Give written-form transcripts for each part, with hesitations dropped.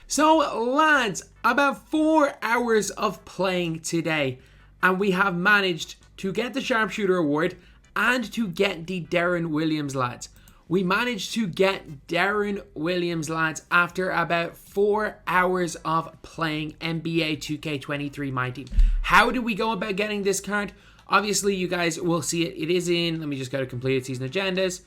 So lads, about 4 hours of playing today, and we have managed to get the Sharpshooter Award and to get the Deron Wiliiams, lads. We managed to get Deron Wiliiams, lads, after about 4 hours of playing NBA 2K23 My Team. How did we go about getting this card? Obviously, you guys will see it. It is in, let me just go to completed season agendas.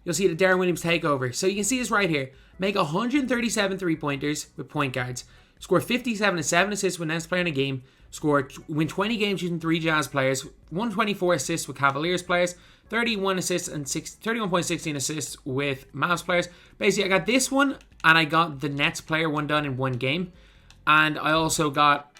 You'll see the Deron Wiliiams takeover. So you can see this right here. Make 137 three-pointers with point guards. Score 57 and 7 assists with next player in a game. Win 20 games using 3 Jazz players. 124 assists with Cavaliers players. 31 assists and 31.16 assists with Mavs players. Basically, I got this one, and I got the Nets player one done in one game. And I also got...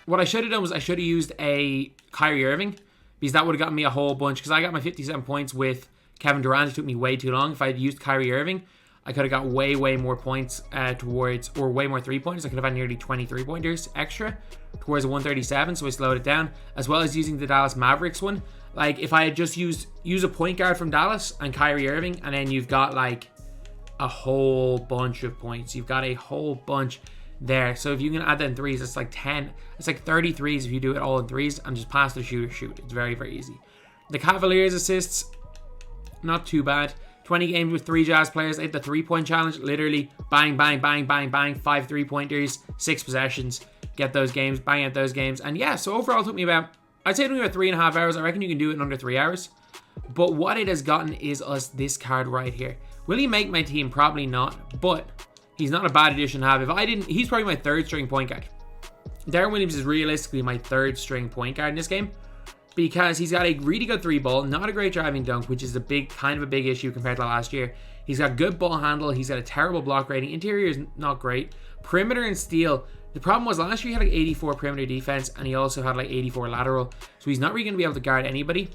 What I should have done was I should have used a Kyrie Irving, because that would have gotten me a whole bunch. Because I got my 57 points with Kevin Durant. It took me way too long. If I had used Kyrie Irving, I could have got way more points or way more 3-pointers. I could have had nearly 20 3-pointers extra towards a 137, so I slowed it down. As well as using the Dallas Mavericks one. Like, if I had just use a point guard from Dallas and Kyrie Irving, and then you've got, like, a whole bunch of points. You've got a whole bunch there. So if you can add that in threes, it's like 10. It's like 30 threes if you do it all in threes, and just pass the shooter, shoot. It's very easy. The Cavaliers assists, not too bad. 20 games with 3 Jazz players. I hit the 3-point challenge. Literally, bang, 5 3-pointers, 6 possessions. Get those games, bang out those games. And yeah, so overall it took me about, I'd say it took me about 3.5 hours. I reckon you can do it in under 3 hours. But what it has gotten is us this card right here. Will he make my team? Probably not. But he's not a bad addition to have. If I didn't, he's probably my 3rd string point guard. Deron Wiliiams is realistically my 3rd string point guard in this game, because he's got a really good 3-ball, not a great driving dunk, which is a big issue compared to last year. He's got good ball handle. He's got a terrible block rating. Interior is not great. Perimeter and steal. The problem was last year he had like 84 perimeter defense, and he also had like 84 lateral. So he's not really going to be able to guard anybody.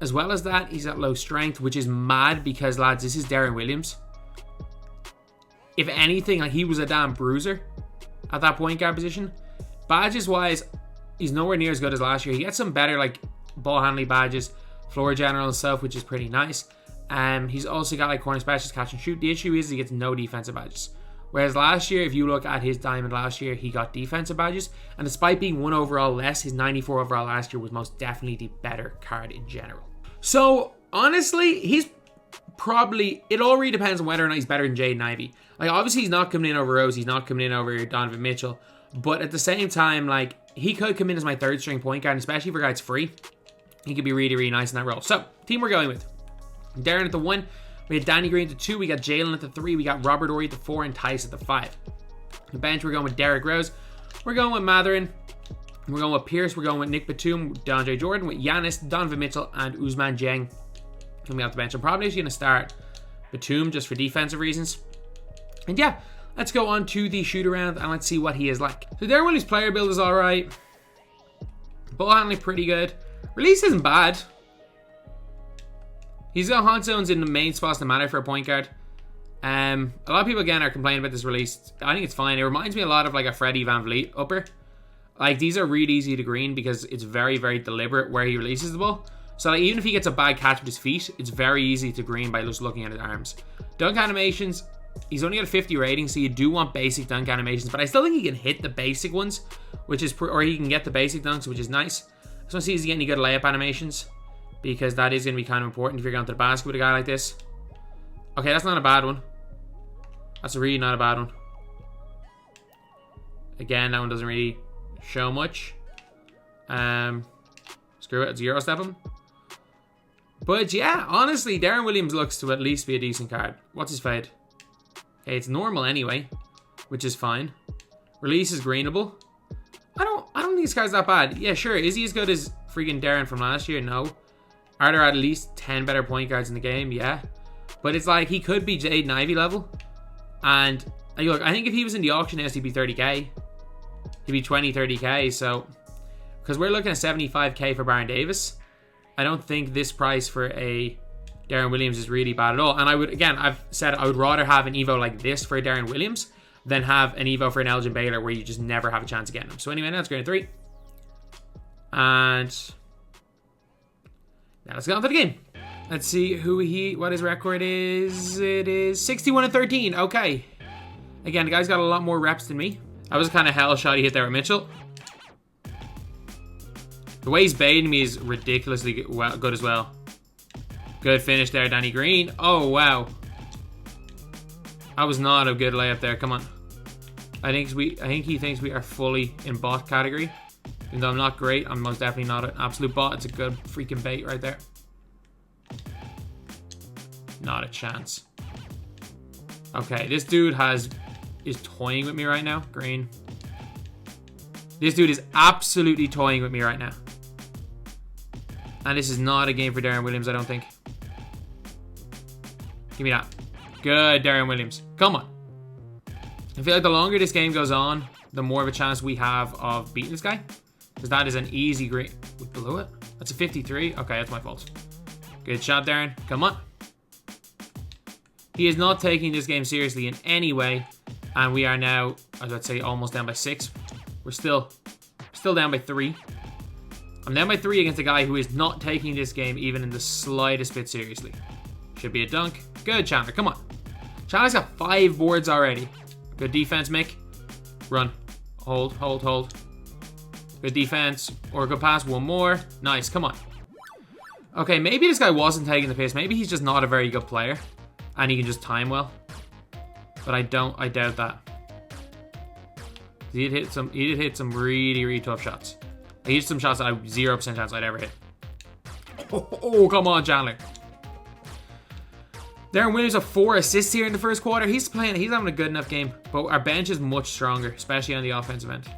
As well as that, he's got low strength, which is mad because, lads, this is Deron Wiliiams. If anything, like, he was a damn bruiser at that point guard position. Badges wise, he's nowhere near as good as last year. He gets some better, like, ball handling badges, floor general and stuff, which is pretty nice. He's also got like corner specialist, catch and shoot. The issue is he gets no defensive badges. Whereas last year, if you look at his diamond last year, he got defensive badges. And despite being 1 overall less, his 94 overall last year was most definitely the better card in general. So honestly, he's probably, it all really depends on whether or not he's better than Jaden Ivey. Like, obviously he's not coming in over Rose, he's not coming in over Donovan Mitchell. But at the same time, like, he could come in as my 3rd string point guard, especially if a guy's free. He could be really nice in that role. So, team we're going with. Deron at the 1. We had Danny Green at the 2. We got Jalen at the 3. We got Robert Horry at the 4 and Tice at the 5. The bench, we're going with Derrick Rose. We're going with Mathurin. We're going with Pierce. We're going with Nick Batum, DeAndre Jordan, with Giannis, Donovan Mitchell, and Ousmane Dieng coming off the bench. I'm probably just going to start Batum just for defensive reasons. And yeah, let's go on to the shoot around and let's see what he is like. So Deron Wiliiams' player build is alright. Ball handling pretty good. Release isn't bad. He's got hot zones in the main spots that matter for a point guard. A lot of people again are complaining about this release. I think it's fine. It reminds me a lot of like a Freddie VanVleet upper. Like, these are really easy to green because it's very deliberate where he releases the ball. So like, even if he gets a bad catch with his feet, it's very easy to green by just looking at his arms. Dunk animations, he's only got a 50 rating, so you do want basic dunk animations, but I still think he can hit the basic ones, which is, or he can get the basic dunks, which is nice. I just want to see if he's getting any good layup animations, because that is going to be kind of important if you're going to the basket with a guy like this. Okay, that's not a bad one. That's really not a bad one. Again, that one doesn't really show much. Screw it, 0 step him. But yeah, honestly, Deron Wiliiams looks to at least be a decent card. What's his fade? Okay, it's normal anyway, which is fine. Release is greenable. I don't think this card's that bad. Yeah, sure. Is he as good as freaking Deron from last year? No. Are there at least 10 better point guards in the game? Yeah. But it's like, he could be Jaden Ivey level. And look, I think if he was in the auction house, he'd be 30k. He'd be 20, 30k. So, because we're looking at 75k for Baron Davis, I don't think this price for a Deron Wiliiams is really bad at all. And I would, again, I've said I would rather have an Evo like this for a Deron Wiliiams than have an Evo for an Elgin Baylor where you just never have a chance of getting him. So anyway, now it's going to 3. And now let's get on to the game. Let's see what his record is. It is 61-13. Okay. Again, the guy's got a lot more reps than me. That was kind of hell shot he hit there with Mitchell. The way he's baiting me is ridiculously good as well. Good finish there, Danny Green. Oh, wow. That was not a good layup there. Come on. I think he thinks we are fully in bot category. Even though I'm not great, I'm most definitely not an absolute bot. It's a good freaking bait right there. Not a chance. Okay, this dude is toying with me right now. Green. This dude is absolutely toying with me right now. And this is not a game for Deron Wiliiams, I don't think. Give me that. Good, Deron Wiliiams. Come on. I feel like the longer this game goes on, the more of a chance we have of beating this guy. Because that is an easy green. Below it? That's a 53. Okay, that's my fault. Good shot, Darren. Come on. He is not taking this game seriously in any way. And we are now, I would say, almost down by 6. We're still down by 3. I'm down by 3 against a guy who is not taking this game even in the slightest bit seriously. Should be a dunk. Good, Chandler. Come on. Chandler's got 5 boards already. Good defense, Mick. Run. Hold, hold, hold. Good defense. Or good pass. One more. Nice. Come on. Okay, maybe this guy wasn't taking the piss. Maybe he's just not a very good player. And he can just time well. But I doubt that. He did hit some really, really tough shots. He hit some shots that I 0% chance I'd ever hit. Oh, come on, Chandler. Deron Wiliiams have 4 assists here in the first quarter. He's having a good enough game. But our bench is much stronger, especially on the offensive end.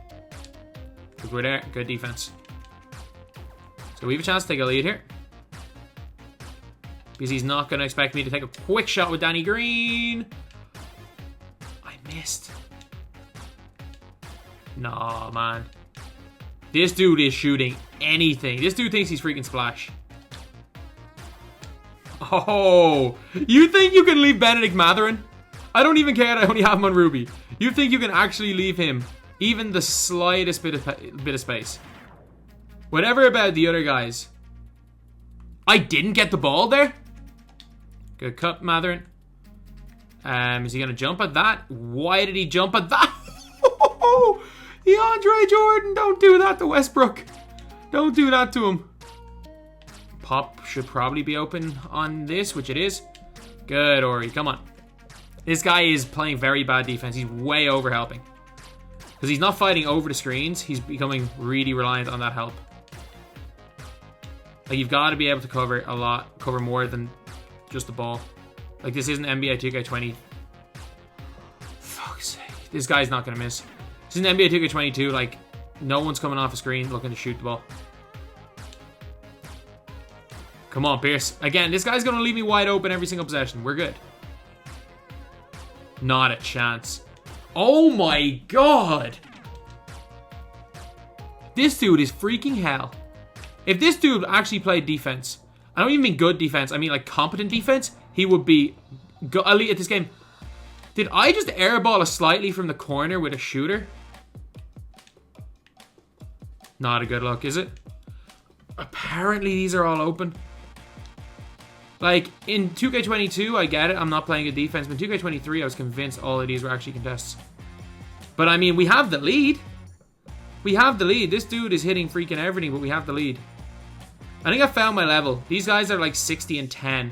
Because we're there. Good defense. So we have a chance to take a lead here. Because he's not going to expect me to take a quick shot with Danny Green. I missed. Nah, man. This dude is shooting anything. This dude thinks he's freaking Splash. Oh, you think you can leave Benedict Mathurin? I don't even care that I only have him on Ruby. You think you can actually leave him even the slightest bit of space? Whatever about the other guys. I didn't get the ball there. Good cut, Mathurin. Is he going to jump at that? Why did he jump at that? DeAndre Jordan, don't do that to Westbrook. Don't do that to him. Pop should probably be open on this, which it is. Good, Ori. Come on. This guy is playing very bad defense. He's way over helping. Because he's not fighting over the screens. He's becoming really reliant on that help. Like, you've got to be able to cover a lot. Cover more than just the ball. Like, this isn't NBA 2K20. Fuck's sake. This guy's not going to miss. This isn't NBA 2K22. Like, no one's coming off a screen looking to shoot the ball. Come on, Pierce. Again, this guy's going to leave me wide open every single possession. We're good. Not a chance. Oh my god. This dude is freaking hell. If this dude actually played defense, I don't even mean good defense, I mean like competent defense, he would be elite at this game. Did I just airball a slightly from the corner with a shooter? Not a good look, is it? Apparently these are all open. Like, in 2K22, I get it. I'm not playing a defense. But in 2K23, I was convinced all of these were actually contests. But, I mean, we have the lead. We have the lead. This dude is hitting freaking everything, but we have the lead. I think I found my level. These guys are like 60 and 10.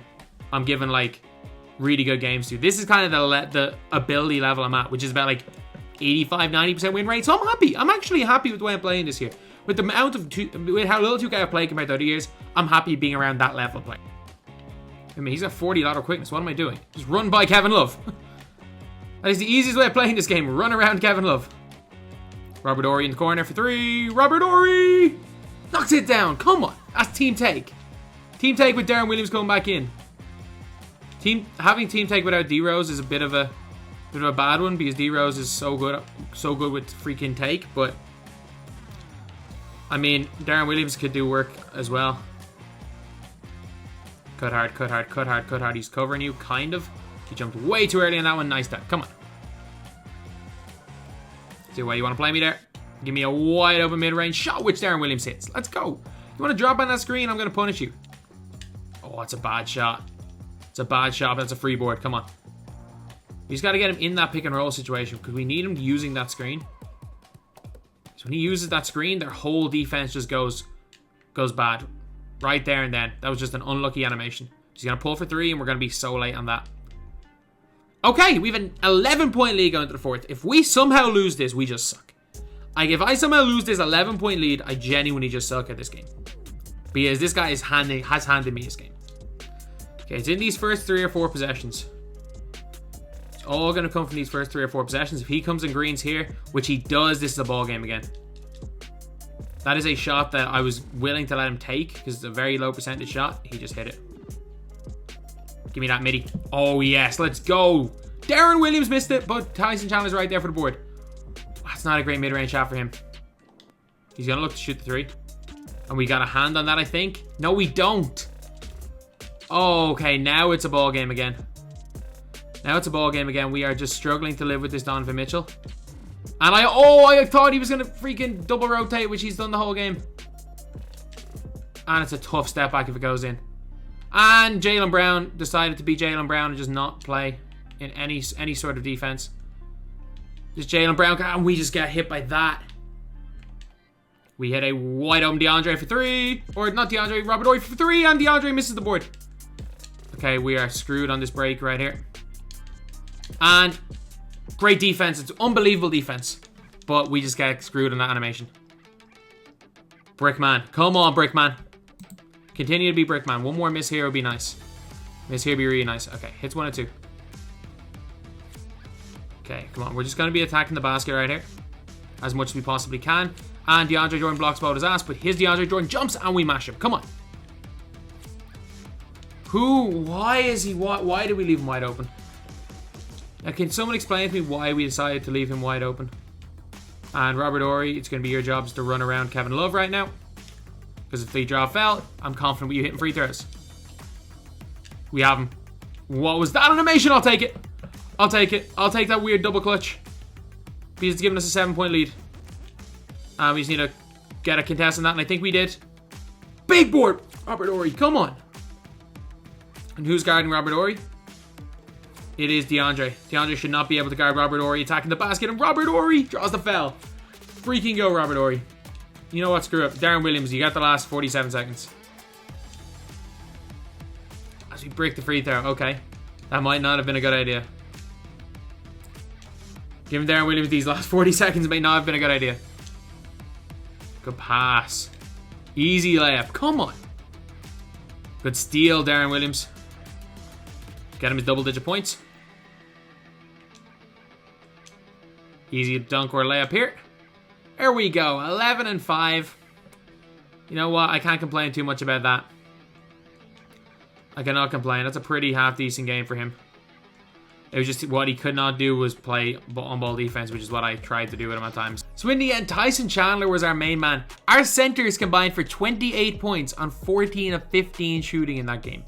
I'm giving, like, really good games to. This is kind of the ability level I'm at, which is about, like, 85, 90% win rate. So I'm happy. I'm actually happy with the way I'm playing this year. With the amount of... with how little 2K I've played compared to other years, I'm happy being around that level of play. I mean, he's got 40 lateral quickness. What am I doing? Just run by Kevin Love. That is the easiest way of playing this game. Run around Kevin Love. Robert Horry in the corner for 3. Robert Horry! Knocks it down. Come on. That's team take. Team take with Deron Wiliiams coming back in. Having team take without D-Rose is a bit of a bad one because D-Rose is so good with freaking take. But, I mean, Deron Wiliiams could do work as well. Cut hard, cut hard, cut hard, cut hard. He's covering you, kind of. He jumped way too early on that one. Nice dunk. Come on. See why you want to play me there? Give me a wide open mid-range shot, which Deron Wiliiams hits. Let's go. You want to drop on that screen? I'm going to punish you. Oh, it's a bad shot. It's a bad shot, but that's a free board. Come on. We just got to get him in that pick and roll situation because we need him using that screen. So when he uses that screen, their whole defense just goes bad. Right there and then. That was just an unlucky animation. He's going to pull for 3 and we're going to be so late on that. Okay, we have an 11-point lead going to the 4th. If we somehow lose this, we just suck. Like, if I somehow lose this 11-point lead, I genuinely just suck at this game. Because this guy has handed me his game. Okay, it's in these first 3 or 4 possessions. It's all going to come from these first 3 or 4 possessions. If he comes in greens here, which he does, this is a ball game again. That is a shot that I was willing to let him take because it's a very low percentage shot. He just hit it. Give me that midi. Oh, yes. Let's go. Deron Wiliiams missed it, but Tyson Chandler's right there for the board. That's not a great mid-range shot for him. He's going to look to shoot the 3. And we got a hand on that, I think. No, we don't. Oh, okay. Now it's a ball game again. Now it's a ball game again. We are just struggling to live with this Donovan Mitchell. And I thought he was going to freaking double rotate, which he's done the whole game. And it's a tough step back if it goes in. And Jaylen Brown decided to be Jaylen Brown and just not play in any sort of defense. Just Jaylen Brown, and we just get hit by that. We hit a wide open DeAndre for 3. Or not DeAndre, Robert Horry for 3, and DeAndre misses the board. Okay, we are screwed on this break right here. And great defense. It's unbelievable defense. But we just get screwed on that animation. Brickman. Come on, Brickman. Continue to be Brickman. One more miss here would be nice. Miss here would be really nice. Okay, hits 1 and 2. Okay, come on. We're just going to be attacking the basket right here. As much as we possibly can. And DeAndre Jordan blocks both his ass. But his DeAndre Jordan jumps and we mash him. Come on. Why did we leave him wide open? Now, can someone explain to me why we decided to leave him wide open? And Robert Horry, it's going to be your job to run around Kevin Love right now. Because if they draw foul, I'm confident with you hitting free throws. We have him. What was that animation? I'll take it. I'll take it. I'll take that weird double clutch. Because it's giving us a 7-point lead. We just need to get a contest on that, and I think we did. Big board! Robert Horry, come on. And who's guarding Robert Horry? It is DeAndre. DeAndre should not be able to guard Robert Horry attacking the basket, and Robert Horry draws the foul. Freaking go, Robert Horry. You know what? Screw up. Deron Wiliiams, you got the last 47 seconds. As we break the free throw. Okay. That might not have been a good idea. Giving Deron Wiliiams these last 40 seconds may not have been a good idea. Good pass. Easy layup. Come on. Good steal, Deron Wiliiams. Get him his double-digit points. Easy dunk or layup here. There we go. 11 and 5. You know what? I can't complain too much about that. I cannot complain. That's a pretty half-decent game for him. It was just what he could not do was play on-ball defense, which is what I tried to do with him at times. So in the end, Tyson Chandler was our main man. Our centers combined for 28 points on 14 of 15 shooting in that game.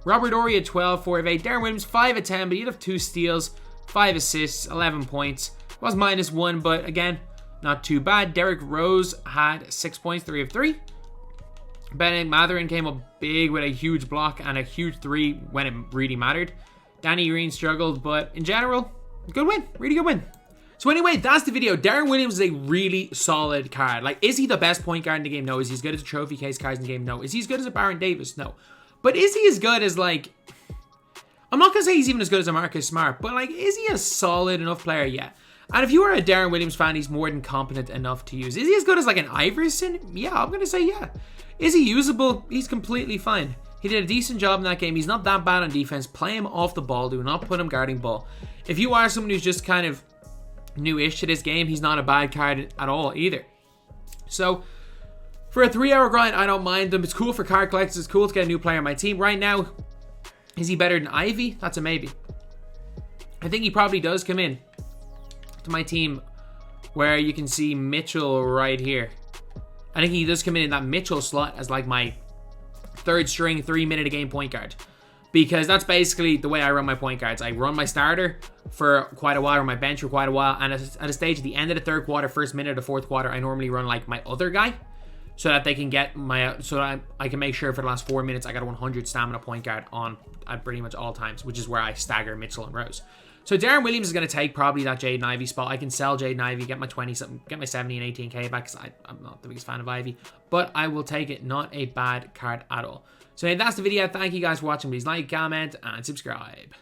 Robert Horry had 12, 4 of 8. Deron Wiliiams 5 of 10, but he'd have 2 steals, 5 assists, 11 points. Was -1, but again, not too bad. Derrick Rose had 6 points, 3 of 3. Bennett Mathurin came up big with a huge block and a huge 3 when it really mattered. Danny Green struggled, but in general, good win. Really good win. So anyway, that's the video. Deron Wiliiams is a really solid card. Like, is he the best point guard in the game? No. Is he as good as a trophy case card in the game? No. Is he as good as a Baron Davis? No. But is he as good as, like... I'm not going to say he's even as good as a Marcus Smart, but, like, is he a solid enough player? Yeah. And if you are a Deron Wiliiams fan, he's more than competent enough to use. Is he as good as, like, an Iverson? Yeah, I'm going to say yeah. Is he usable? He's completely fine. He did a decent job in that game. He's not that bad on defense. Play him off the ball. Do not put him guarding ball. If you are someone who's just kind of new-ish to this game, he's not a bad card at all either. So, for a 3-hour grind, I don't mind them. It's cool for card collectors. It's cool to get a new player on my team. Right now, is he better than Ivy? That's a maybe. I think he probably does come in to my team where you can see Mitchell right here. I think he does come in that Mitchell slot as like my third string 3-minute a game point guard, because that's basically the way I run my point guards. I run my starter for quite a while, or my bench for quite a while, and at a stage at the end of the third quarter, first minute of the fourth quarter, I normally run like my other guy so that they can get my, so that I can make sure for the last 4 minutes I got a 100 stamina point guard on at pretty much all times, which is where I stagger Mitchell and Rose. So Deron Wiliiams is going to take probably that Jaden Ivey spot. I can sell Jaden Ivey, get my 20 something, get my 70 and 18k back, because I'm not the biggest fan of Ivey, but I will take it. Not a bad card at all. So that's the video. Thank you guys for watching. Please like, comment, and subscribe.